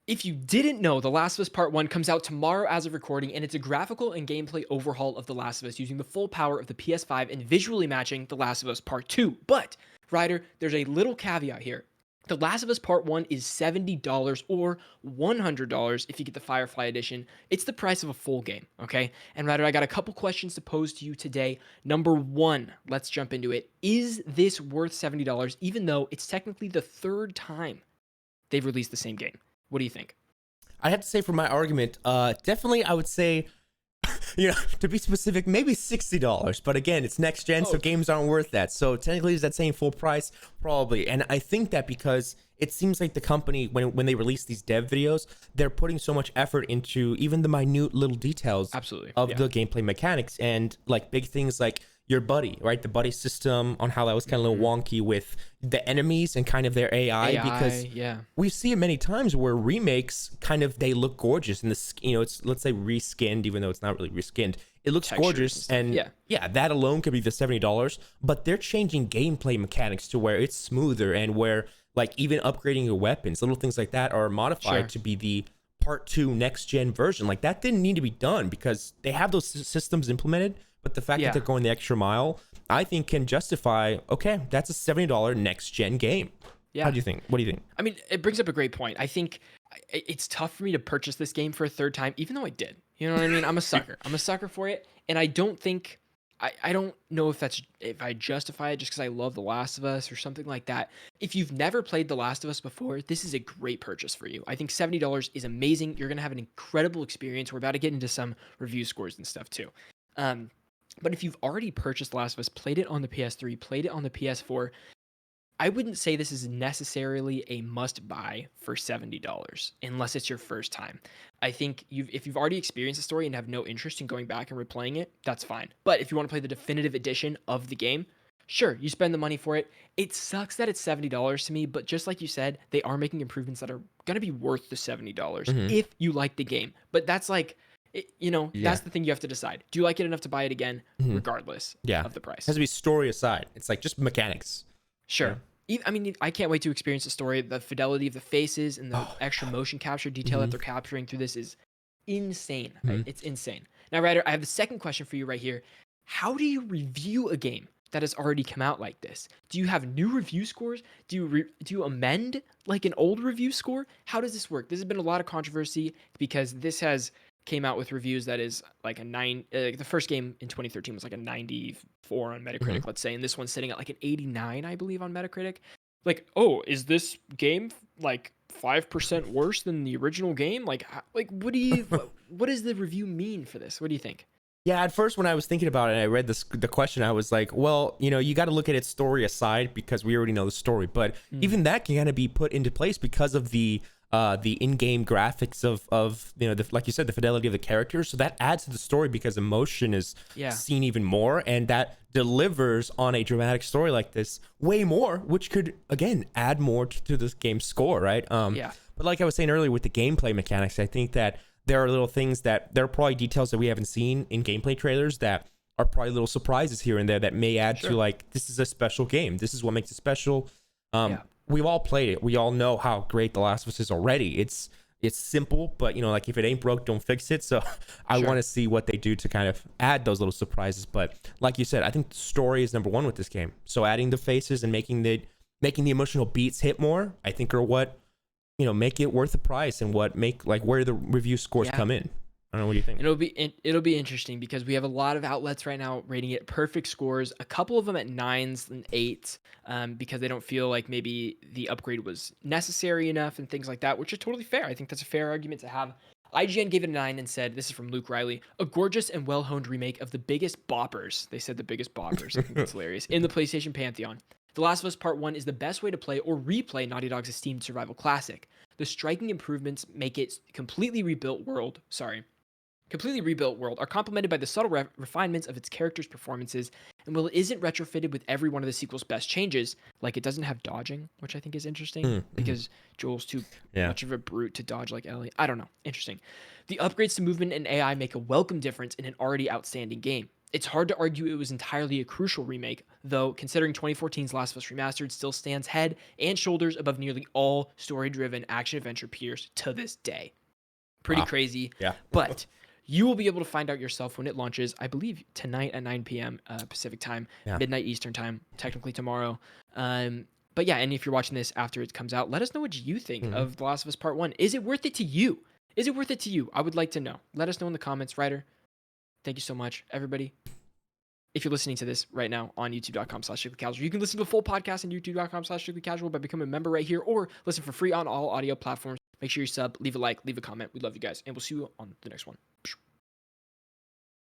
If you didn't know, The Last of Us Part 1 comes out tomorrow as of recording, and it's a graphical and gameplay overhaul of The Last of Us using the full power of the PS5 and visually matching The Last of Us Part 2. But, Ryder, there's a little caveat here. The Last of Us Part 1 is $70 or $100 if you get the Firefly Edition. It's the price of a full game, okay? And Ryder, I got a couple questions to pose to you today. Number one, let's jump into it. Is this worth $70 even though it's technically the third time they've released the same game? What do you think? I have to say for my argument, definitely I would say, to be specific, maybe $60. But again, it's next gen, so games aren't worth that. So technically, is that saying full price? Probably. And I think that because it seems like the company, when they release these dev videos, they're putting so much effort into even the minute little details Absolutely. of the gameplay mechanics, and like big things like your buddy, right? The buddy system, on how that was kind of a little wonky with the enemies and kind of their AI, because we see it many times where remakes kind of, they look gorgeous and this, it's, let's say, reskinned, even though it's not really reskinned. It looks Textures gorgeous, and that alone could be the $70, but they're changing gameplay mechanics to where it's smoother, and where like even upgrading your weapons, little things like that are modified to be the part 2 next gen version. Like that didn't need to be done because they have those systems implemented. But the fact that they're going the extra mile, I think, can justify, okay, that's a $70 next gen game. Yeah. How do you think? What do you think? I mean, it brings up a great point. I think it's tough for me to purchase this game for a third time, even though I did. You know what I mean? I'm a sucker. I'm a sucker for it. And I don't think, I don't know if I justify it just because I love The Last of Us or something like that. If you've never played The Last of Us before, this is a great purchase for you. I think $70 is amazing. You're going to have an incredible experience. We're about to get into some review scores and stuff too. But if you've already purchased The Last of Us, played it on the PS3, played it on the PS4, I wouldn't say this is necessarily a must-buy for $70 unless it's your first time. I think if you've already experienced the story and have no interest in going back and replaying it, that's fine. But if you want to play the definitive edition of the game, sure, you spend the money for it. It sucks that it's $70 to me, but just like you said, they are making improvements that are going to be worth the $70 if you like the game. But that's like... that's the thing you have to decide. Do you like it enough to buy it again, regardless of the price? It has to be story aside. It's like just mechanics. Sure. I mean, I can't wait to experience the story. The fidelity of the faces and the extra motion capture detail that they're capturing through this is insane. Right? It's insane. Now, Ryder, I have the second question for you right here. How do you review a game that has already come out like this? Do you have new review scores? Do you amend like an old review score? How does this work? This has been a lot of controversy because this came out with reviews that is like a 9. The first game in 2013 was like a 94 on Metacritic, let's say, and this one's sitting at like an 89, I believe, on Metacritic. Like, oh, is this game like 5% worse than the original game? Like what does the review mean for this? What do you think? Yeah, at first when I was thinking about it and I read the question, I was like, well, you got to look at its story aside because we already know the story. But even that can kind of be put into place because of the in-game graphics of like you said, the fidelity of the characters. So that adds to the story because emotion is seen even more, and that delivers on a dramatic story like this way more, which could again add more to this game's score, right? But like I was saying earlier with the gameplay mechanics, I think that there are little things that there are probably details that we haven't seen in gameplay trailers that are probably little surprises here and there that may add to like, this is a special game. This is what makes it special. We've all played it. We all know how great The Last of Us is already. It's simple, but like if it ain't broke, don't fix it. So I want to see what they do to kind of add those little surprises. But like you said, I think the story is number one with this game. So adding the faces and making the emotional beats hit more, I think are what make it worth the price, and what make like where the review scores come in. I don't know, what do you think? It'll be interesting because we have a lot of outlets right now rating it perfect scores. A couple of them at 9s and 8s, because they don't feel like maybe the upgrade was necessary enough and things like that, which is totally fair. I think that's a fair argument to have. IGN gave it a 9 and said, this is from Luke Riley, a gorgeous and well-honed remake of the biggest boppers. They said the biggest boppers. I think that's hilarious. In the PlayStation Pantheon. The Last of Us Part 1 is the best way to play or replay Naughty Dog's esteemed survival classic. The striking improvements make it completely rebuilt world are complemented by the subtle refinements of its characters' performances, and while it isn't retrofitted with every one of the sequel's best changes, like it doesn't have dodging, which I think is interesting, because Joel's too much of a brute to dodge like Ellie. I don't know. Interesting. The upgrades to movement and AI make a welcome difference in an already outstanding game. It's hard to argue it was entirely a crucial remake, though, considering 2014's Last of Us Remastered still stands head and shoulders above nearly all story-driven action-adventure peers to this day. Pretty Wow. crazy. Yeah. But you will be able to find out yourself when it launches, I believe, tonight at 9 p.m. Pacific time, Yeah. midnight Eastern time, technically tomorrow. But yeah, and if you're watching this after it comes out, let us know what you think of The Last of Us Part 1. Is it worth it to you? Is it worth it to you? I would like to know. Let us know in the comments, Ryder. Thank you so much, everybody. If you're listening to this right now on youtube.com/strictlycasual, you can listen to the full podcast on youtube.com/strictlycasual by becoming a member right here, or listen for free on all audio platforms. Make sure you sub, leave a like, leave a comment. We love you guys, and we'll see you on the next one.